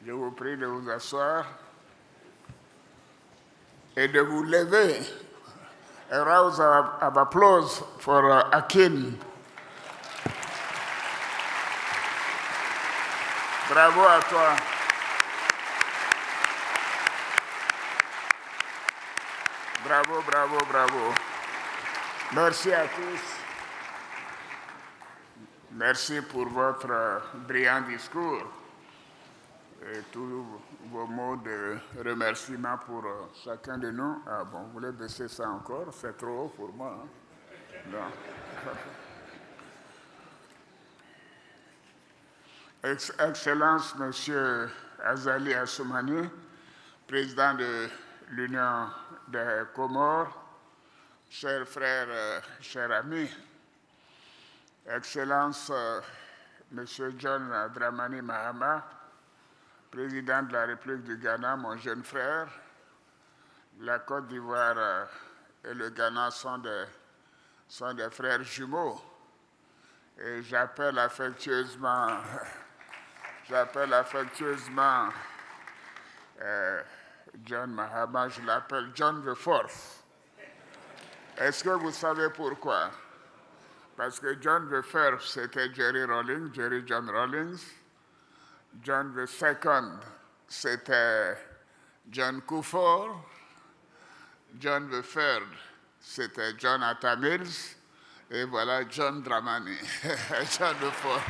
Je vous prie de vous asseoir et de vous lever. A rouse of applause for Akin. Bravo à toi. Bravo, bravo, bravo. Merci à tous. Merci pour votre brillant discours et tous vos mots de remerciement pour chacun de nous. Ah bon, vous voulez baisser ça encore? C'est trop haut pour moi. Hein? Non. Excellence, Monsieur Azali Assoumani, président de l'Union des Comores, chers frères, chers amis, Excellence, Monsieur John Dramani Mahama, président de la République du Ghana, mon jeune frère, la Côte d'Ivoire et le Ghana sont des frères jumeaux. Et j'appelle affectueusement John Mahama, je l'appelle John the Fourth. Est-ce que vous savez pourquoi? Parce que John the First, c'était Jerry John Rawlings. John the Second, c'était John Kufuor. John the Third, c'était John Atta Mills. Et voilà John Dramani, John the Fourth.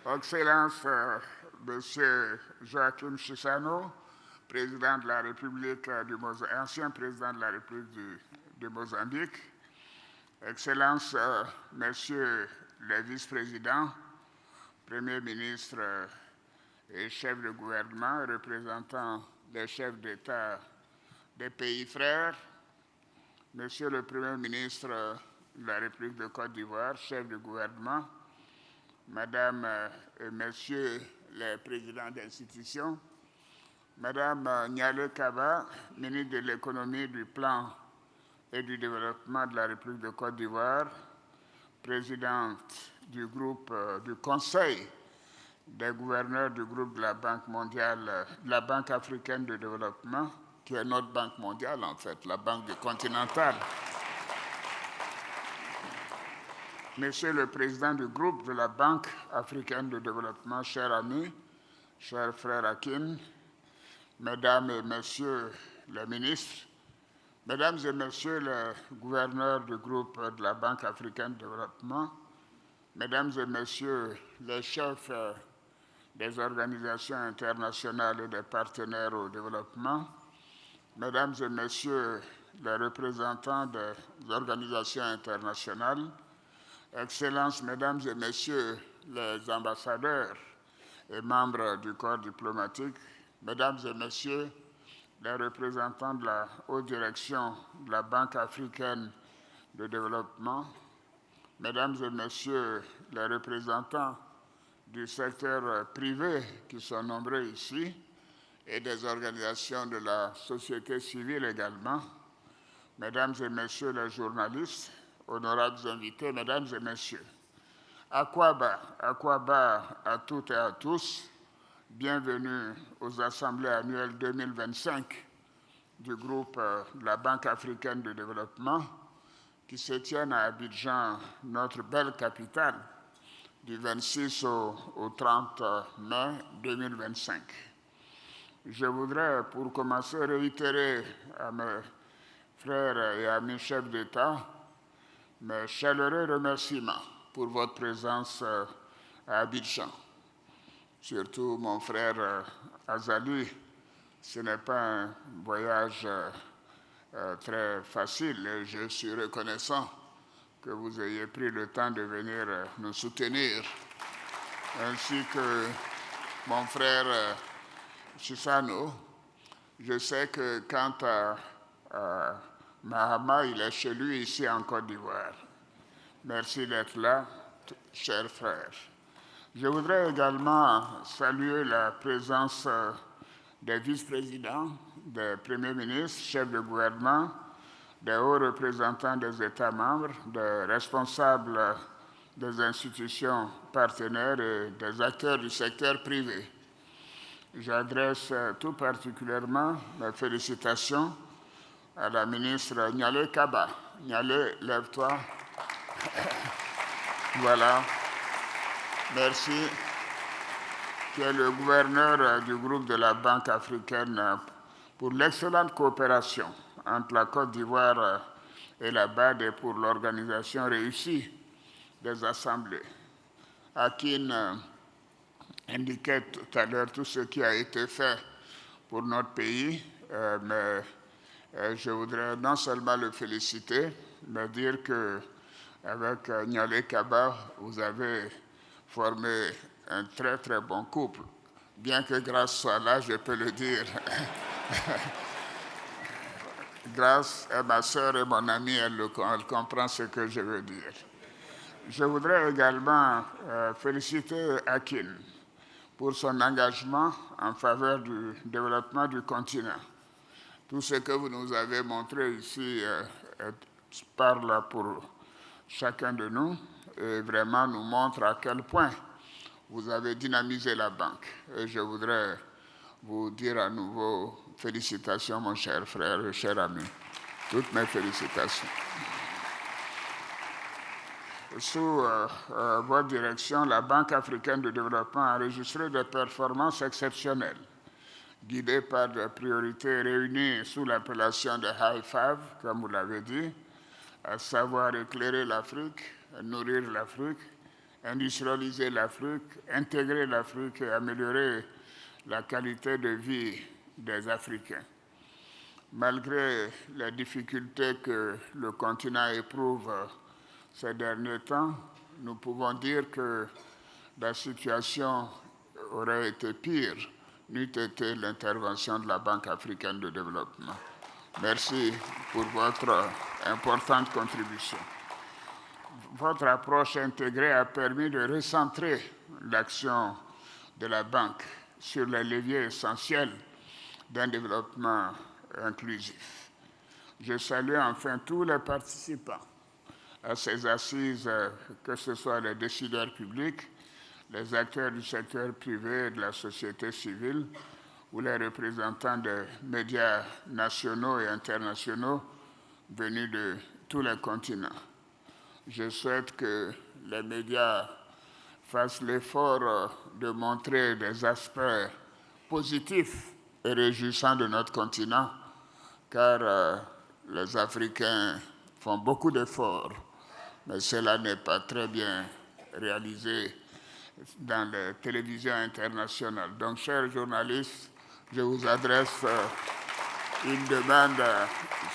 Excellence, Monsieur Joachim Chissano, président de la République ancien président de la République de Mozambique. Excellence, Messieurs les vice-présidents, Premier ministre et chefs de gouvernement, représentants des chefs d'État des pays frères, Monsieur le Premier ministre de la République de Côte d'Ivoire, chef de gouvernement, Madame et Messieurs les présidents d'institutions, Madame Niale Kaba, ministre de l'économie, du plan et du développement de la République de Côte d'Ivoire, présidente du groupe du Conseil des gouverneurs du groupe de la Banque mondiale, de la Banque africaine de développement, qui est notre banque mondiale en fait, la Banque continentale. Monsieur le Président du groupe de la Banque africaine de développement, chers amis, chers frères Akin, Mesdames et Messieurs les ministres, Mesdames et Messieurs les gouverneurs du groupe de la Banque africaine de développement, Mesdames et Messieurs les chefs des organisations internationales et des partenaires au développement, Mesdames et Messieurs les représentants des organisations internationales, Excellences, Mesdames et Messieurs les ambassadeurs et membres du corps diplomatique, Mesdames et Messieurs les représentants de la haute direction de la Banque africaine de développement, Mesdames et Messieurs les représentants du secteur privé qui sont nombreux ici et des organisations de la société civile également, Mesdames et Messieurs les journalistes, honorables invités, Mesdames et Messieurs, Akwaba à toutes et à tous, bienvenue aux assemblées annuelles 2025 du groupe de la Banque africaine de développement qui se tiennent à Abidjan, notre belle capitale, du 26 au 30 mai 2025. Je voudrais, pour commencer, réitérer à mes frères et amis chefs d'État mes chaleureux remerciements pour votre présence à Abidjan. Surtout mon frère Azali, ce n'est pas un voyage très facile et je suis reconnaissant que vous ayez pris le temps de venir nous soutenir, ainsi que mon frère Chissano. Je sais que quant à Mahama, il est chez lui ici en Côte d'Ivoire. Merci d'être là, chers frères. Je voudrais également saluer la présence des vice-présidents, des premiers ministres, chefs de gouvernement, des hauts représentants des États membres, des responsables des institutions partenaires et des acteurs du secteur privé. J'adresse tout particulièrement mes félicitations à la ministre Nyale Kaba. Nyale, lève-toi. Voilà. Merci. Qui est le gouverneur du groupe de la Banque africaine pour l'excellente coopération entre la Côte d'Ivoire et la BAD et pour l'organisation réussie des assemblées. Akin indiquait tout à l'heure tout ce qui a été fait pour notre pays, mais je voudrais non seulement le féliciter, mais dire qu'avec Nyale Kaba, vous avez formé un très très bon couple. Bien que Grâce soit là, je peux le dire. Grâce est ma sœur et mon amie, elle comprend ce que je veux dire. Je voudrais également féliciter Akin pour son engagement en faveur du développement du continent. Tout ce que vous nous avez montré ici parle pour chacun de nous et vraiment nous montre à quel point vous avez dynamisé la banque. Et je voudrais vous dire à nouveau félicitations, mon cher frère et cher ami. Toutes mes félicitations. Sous votre direction, la Banque africaine de développement a enregistré des performances exceptionnelles, guidées par des priorités réunies sous l'appellation de High Five, comme vous l'avez dit, à savoir éclairer l'Afrique, nourrir l'Afrique, industrialiser l'Afrique, intégrer l'Afrique et améliorer la qualité de vie des Africains. Malgré les difficultés que le continent éprouve ces derniers temps, nous pouvons dire que la situation aurait été pire n'eût été l'intervention de la Banque africaine de développement. Merci pour votre importante contribution. Votre approche intégrée a permis de recentrer l'action de la banque sur les leviers essentiels d'un développement inclusif. Je salue enfin tous les participants à ces assises, que ce soit les décideurs publics, les acteurs du secteur privé et de la société civile ou les représentants des médias nationaux et internationaux venus de tous les continents. Je souhaite que les médias fassent l'effort de montrer des aspects positifs et réjouissants de notre continent, car les Africains font beaucoup d'efforts, mais cela n'est pas très bien réalisé dans les télévisions internationales. Donc, chers journalistes, je vous adresse une demande,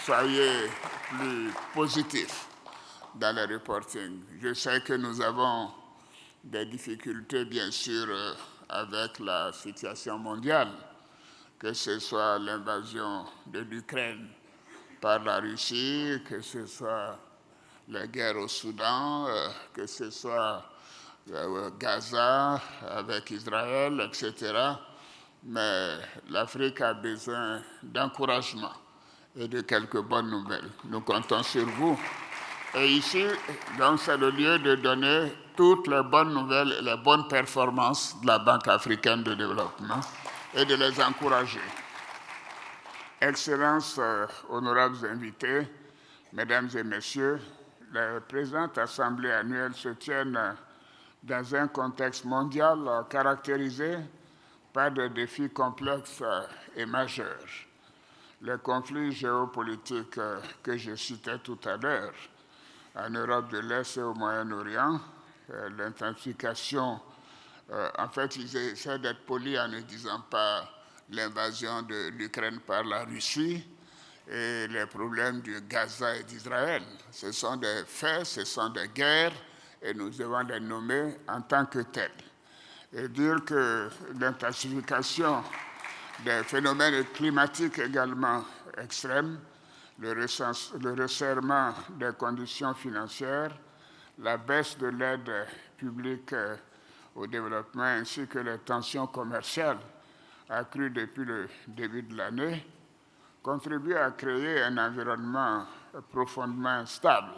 soyez plus positifs dans le reporting. Je sais que nous avons des difficultés, bien sûr, avec la situation mondiale, que ce soit l'invasion de l'Ukraine par la Russie, que ce soit la guerre au Soudan, que ce soit Gaza avec Israël, etc. Mais l'Afrique a besoin d'encouragement et de quelques bonnes nouvelles. Nous comptons sur vous. Et ici, donc, c'est le lieu de donner toutes les bonnes nouvelles et les bonnes performances de la Banque africaine de développement et de les encourager. Excellences, honorables invités, Mesdames et Messieurs, la présente Assemblée annuelle se tient dans un contexte mondial caractérisé par des défis complexes et majeurs. Les conflits géopolitiques que je citais tout à l'heure, en Europe de l'Est et au Moyen-Orient, l'intensification, en fait, ils essaient d'être polis en ne disant pas l'invasion de l'Ukraine par la Russie et les problèmes du Gaza et d'Israël. Ce sont des faits, ce sont des guerres, et nous devons les nommer en tant que tels. Et dire que l'intensification des phénomènes climatiques également extrêmes, le resserrement des conditions financières, la baisse de l'aide publique au développement ainsi que les tensions commerciales accrues depuis le début de l'année contribuent à créer un environnement profondément instable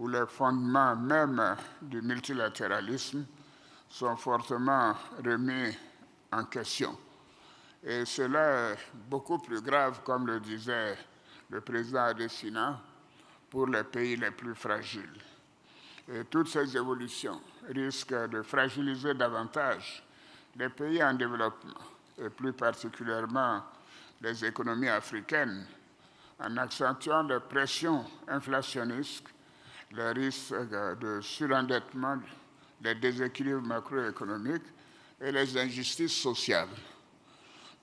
où les fondements même du multilatéralisme sont fortement remis en question. Et cela est beaucoup plus grave, comme le disait le président Adesina, pour les pays les plus fragiles. Et toutes ces évolutions risquent de fragiliser davantage les pays en développement, et plus particulièrement les économies africaines, en accentuant les pressions inflationnistes, les risques de surendettement, les déséquilibres macroéconomiques et les injustices sociales.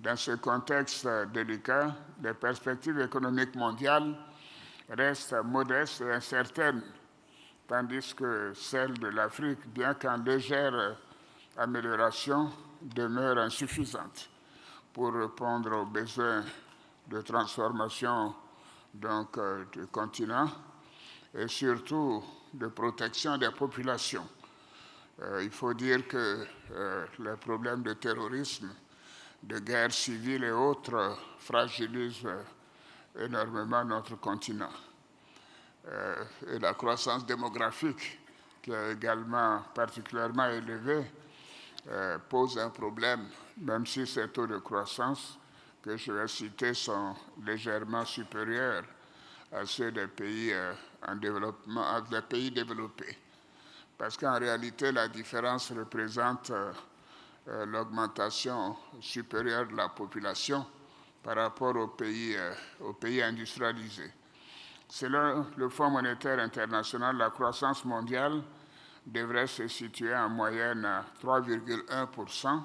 Dans ce contexte délicat, les perspectives économiques mondiales restent modestes et incertaines, tandis que celles de l'Afrique, bien qu'en légère amélioration, demeurent insuffisantes pour répondre aux besoins de transformation du continent et surtout de protection des populations. Il faut dire que les problèmes de terrorisme, de guerre civile et autres fragilisent énormément notre continent. Et la croissance démographique, qui est également particulièrement élevée, pose un problème, même si ces taux de croissance que je vais citer sont légèrement supérieurs à ceux des pays en développement, des pays développés. Parce qu'en réalité, la différence représente l'augmentation supérieure de la population par rapport aux pays industrialisés. Selon le Fonds monétaire international, la croissance mondiale devrait se situer en moyenne à 3,1%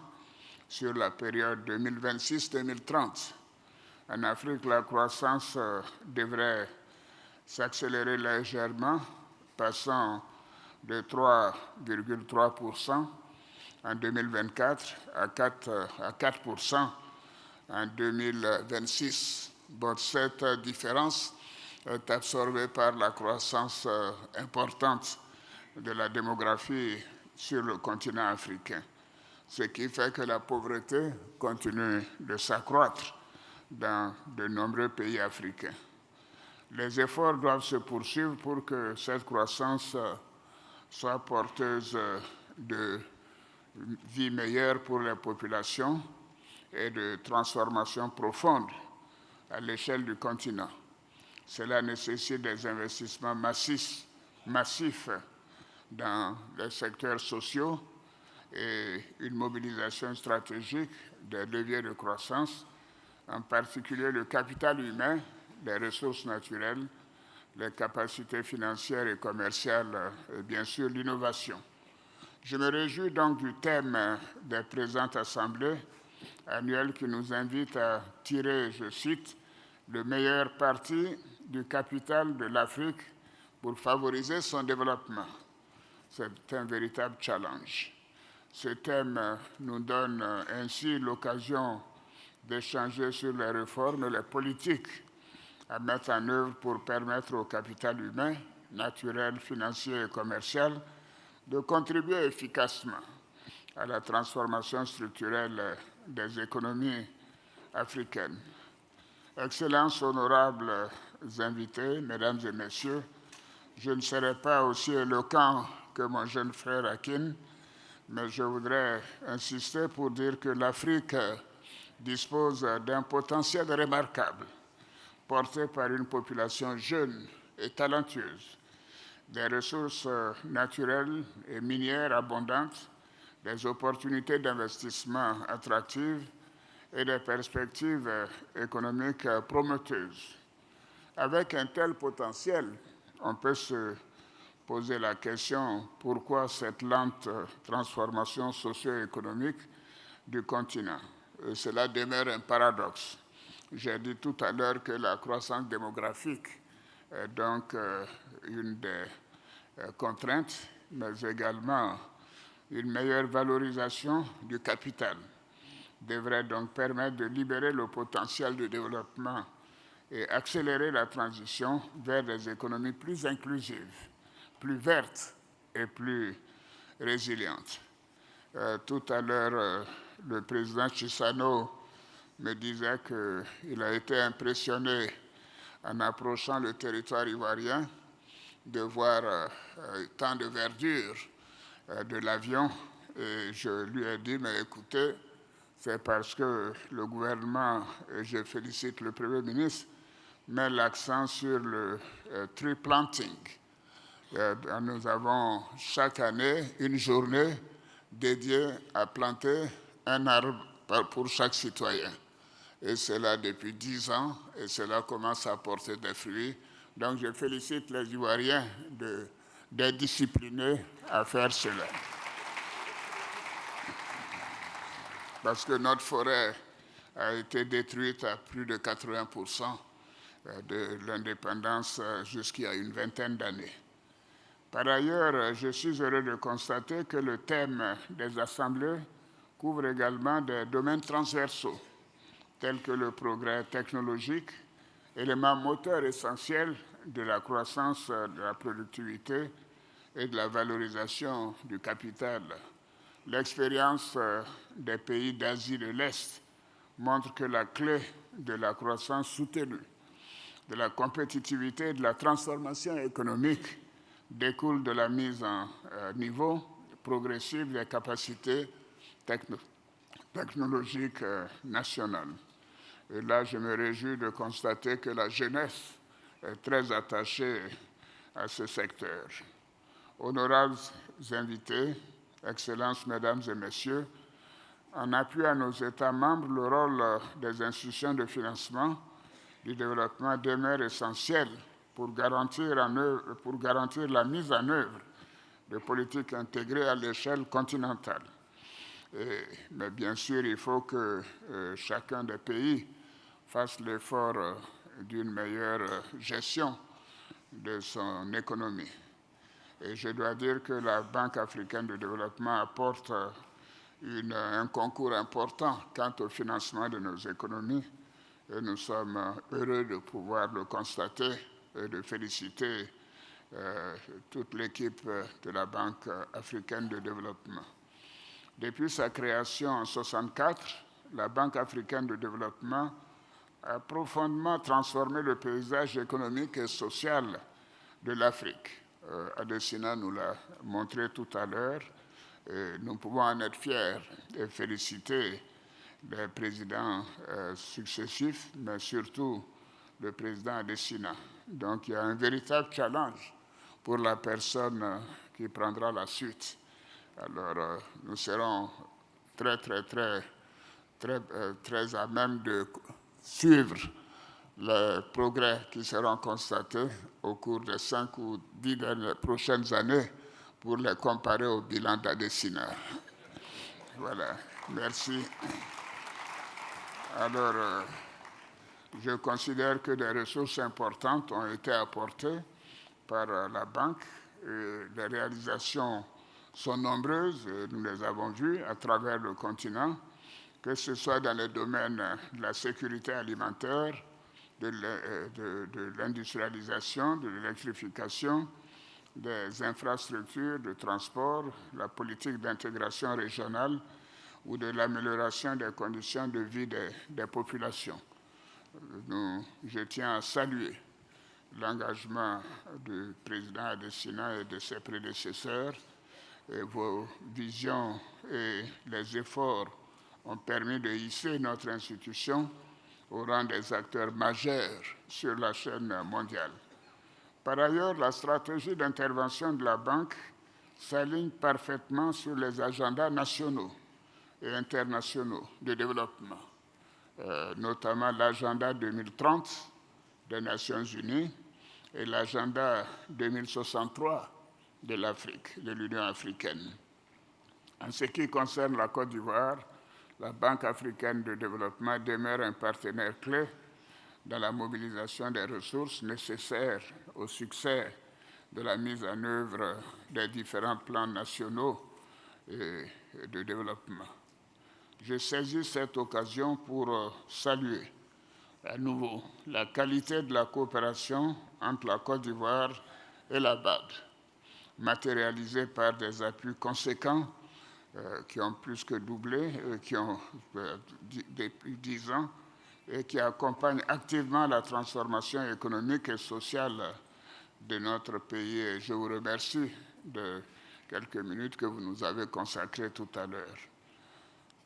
sur la période 2026-2030. En Afrique, la croissance devrait s'accélérer légèrement, passant de 3,3% en 2024 à 4% en 2026. Bon, cette différence est absorbée par la croissance importante de la démographie sur le continent africain, ce qui fait que la pauvreté continue de s'accroître dans de nombreux pays africains. Les efforts doivent se poursuivre pour que cette croissance soit porteuse de vie meilleure pour les populations et de transformation profonde à l'échelle du continent. Cela nécessite des investissements massifs dans les secteurs sociaux et une mobilisation stratégique des leviers de croissance, en particulier le capital humain, les ressources naturelles, les capacités financières et commerciales et bien sûr l'innovation. Je me réjouis donc du thème des présentes assemblées annuelles qui nous invite à tirer, je cite, le meilleur parti du capital de l'Afrique pour favoriser son développement. C'est un véritable challenge. Ce thème nous donne ainsi l'occasion d'échanger sur les réformes et les politiques à mettre en œuvre pour permettre au capital humain, naturel, financier et commercial de contribuer efficacement à la transformation structurelle des économies africaines. Excellences, honorables invités, mesdames et messieurs, je ne serai pas aussi éloquent que mon jeune frère Akin, mais je voudrais insister pour dire que l'Afrique dispose d'un potentiel remarquable, porté par une population jeune et talentueuse, des ressources naturelles et minières abondantes, des opportunités d'investissement attractives et des perspectives économiques prometteuses. Avec un tel potentiel, on peut se poser la question pourquoi cette lente transformation socio-économique du continent. Et cela demeure un paradoxe. J'ai dit tout à l'heure que la croissance démographique est donc une des contraintes, mais également une meilleure valorisation du capital devrait donc permettre de libérer le potentiel de développement et accélérer la transition vers des économies plus inclusives, plus vertes et plus résilientes. Tout à l'heure, le président Chissano me disait qu'il a été impressionné en approchant le territoire ivoirien de voir tant de verdure de l'avion. Et je lui ai dit, mais écoutez, c'est parce que le gouvernement, et je félicite le Premier ministre, met l'accent sur le tree planting. Nous avons chaque année une journée dédiée à planter un arbre pour chaque citoyen. Et cela depuis 10 ans, et cela commence à porter des fruits. Donc je félicite les Ivoiriens d'être disciplinés à faire cela. Parce que notre forêt a été détruite à plus de 80% de l'indépendance jusqu'il y a une vingtaine d'années. Par ailleurs, je suis heureux de constater que le thème des assemblées couvre également des domaines transversaux, tels que le progrès technologique, élément moteur essentiel de la croissance de la productivité et de la valorisation du capital. L'expérience des pays d'Asie de l'Est montre que la clé de la croissance soutenue, de la compétitivité et de la transformation économique découle de la mise en niveau progressif des capacités technologiques nationales. Et là, je me réjouis de constater que la jeunesse est très attachée à ce secteur. Honorables invités, Excellences, Mesdames et Messieurs, en appui à nos États membres, le rôle des institutions de financement du développement demeure essentiel pour garantir la mise en œuvre de politiques intégrées à l'échelle continentale. Mais bien sûr, il faut que chacun des pays fasse l'effort d'une meilleure gestion de son économie. Et je dois dire que la Banque africaine de développement apporte un concours important quant au financement de nos économies. Et nous sommes heureux de pouvoir le constater et de féliciter toute l'équipe de la Banque africaine de développement. Depuis sa création en 1964, la Banque africaine de développement a profondément transformé le paysage économique et social de l'Afrique. Adesina nous l'a montré tout à l'heure. Nous pouvons en être fiers et féliciter les présidents successifs, mais surtout le président Adesina. Donc il y a un véritable challenge pour la personne qui prendra la suite. Alors nous serons très à même de suivre les progrès qui seront constatés au cours des 5 ou 10 prochaines années pour les comparer au bilan d'Adesina. Voilà, merci. Alors, je considère que des ressources importantes ont été apportées par la Banque. Les réalisations sont nombreuses, nous les avons vues à travers le continent, que ce soit dans les domaines de la sécurité alimentaire, de l'industrialisation, de l'électrification, des infrastructures de transport, la politique d'intégration régionale ou de l'amélioration des conditions de vie des populations. Je tiens à saluer l'engagement du président Adesina et de ses prédécesseurs. Et vos visions et les efforts ont permis de hisser notre institution au rang des acteurs majeurs sur la chaîne mondiale. Par ailleurs, la stratégie d'intervention de la Banque s'aligne parfaitement sur les agendas nationaux et internationaux de développement, notamment l'agenda 2030 des Nations Unies et l'agenda 2063 de l'Afrique, de l'Union africaine. En ce qui concerne la Côte d'Ivoire, la Banque africaine de développement demeure un partenaire clé dans la mobilisation des ressources nécessaires au succès de la mise en œuvre des différents plans nationaux de développement. Je saisis cette occasion pour saluer à nouveau la qualité de la coopération entre la Côte d'Ivoire et la BAD, matérialisée par des appuis conséquents qui ont plus que doublé, qui ont depuis 10 ans, et qui accompagnent activement la transformation économique et sociale de notre pays et je vous remercie de quelques minutes que vous nous avez consacrées tout à l'heure.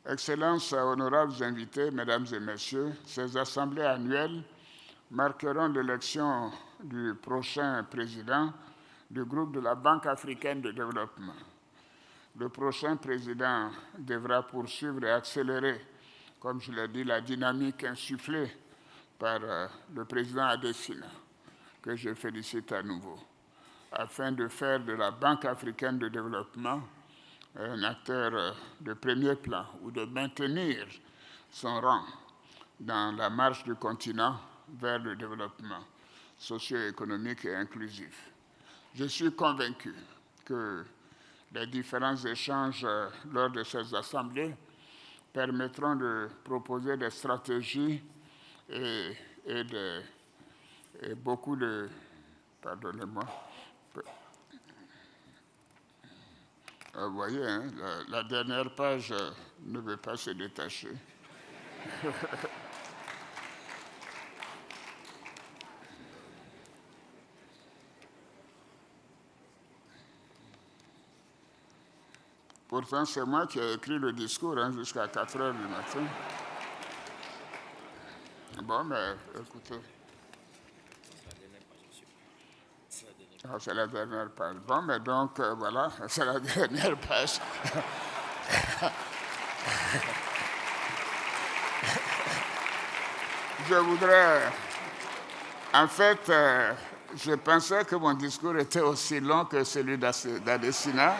Excellences, honorables invités, Mesdames et Messieurs, ces assemblées annuelles marqueront l'élection du prochain président du groupe de la Banque africaine de développement. Le prochain président devra poursuivre et accélérer, comme je l'ai dit, la dynamique insufflée par le président Adesina, que je félicite à nouveau, afin de faire de la Banque africaine de développement un acteur de premier plan ou de maintenir son rang dans la marche du continent vers le développement socio-économique et inclusif. Je suis convaincu que les différents échanges lors de ces assemblées permettront de proposer des stratégies et beaucoup de... Pardonnez-moi. Vous voyez, hein, la dernière page ne veut pas se détacher. Pourtant, c'est moi qui ai écrit le discours jusqu'à 4 heures du matin. Bon, mais écoutez. Ah, c'est la dernière page. Bon, mais donc, voilà, c'est la dernière page. Je voudrais... En fait, je pensais que mon discours était aussi long que celui d'Adesina.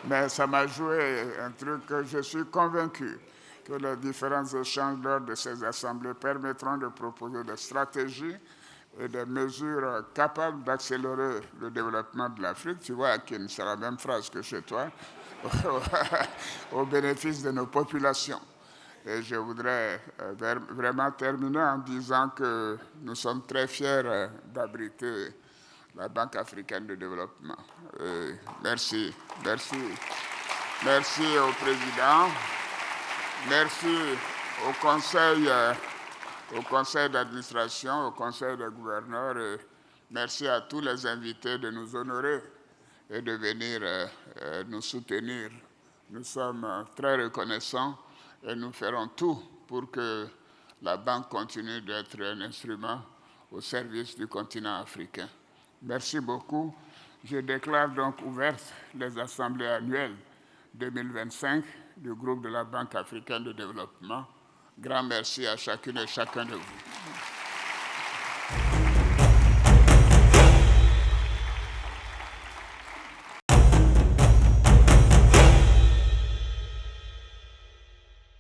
Mais ça m'a joué un truc que je suis convaincu que les différents échanges lors de ces assemblées permettront de proposer des stratégies et des mesures capables d'accélérer le développement de l'Afrique. Tu vois, Akin, c'est la même phrase que chez toi, au bénéfice de nos populations. Et je voudrais vraiment terminer en disant que nous sommes très fiers d'abriter la Banque africaine de développement. Merci au président, merci au conseil d'administration, au conseil des gouverneurs, et merci à tous les invités de nous honorer et de venir nous soutenir. Nous sommes très reconnaissants et nous ferons tout pour que la banque continue d'être un instrument au service du continent africain. Merci beaucoup. Je déclare donc ouvertes les assemblées annuelles 2025 du groupe de la Banque africaine de développement. Grand merci à chacune et chacun de vous.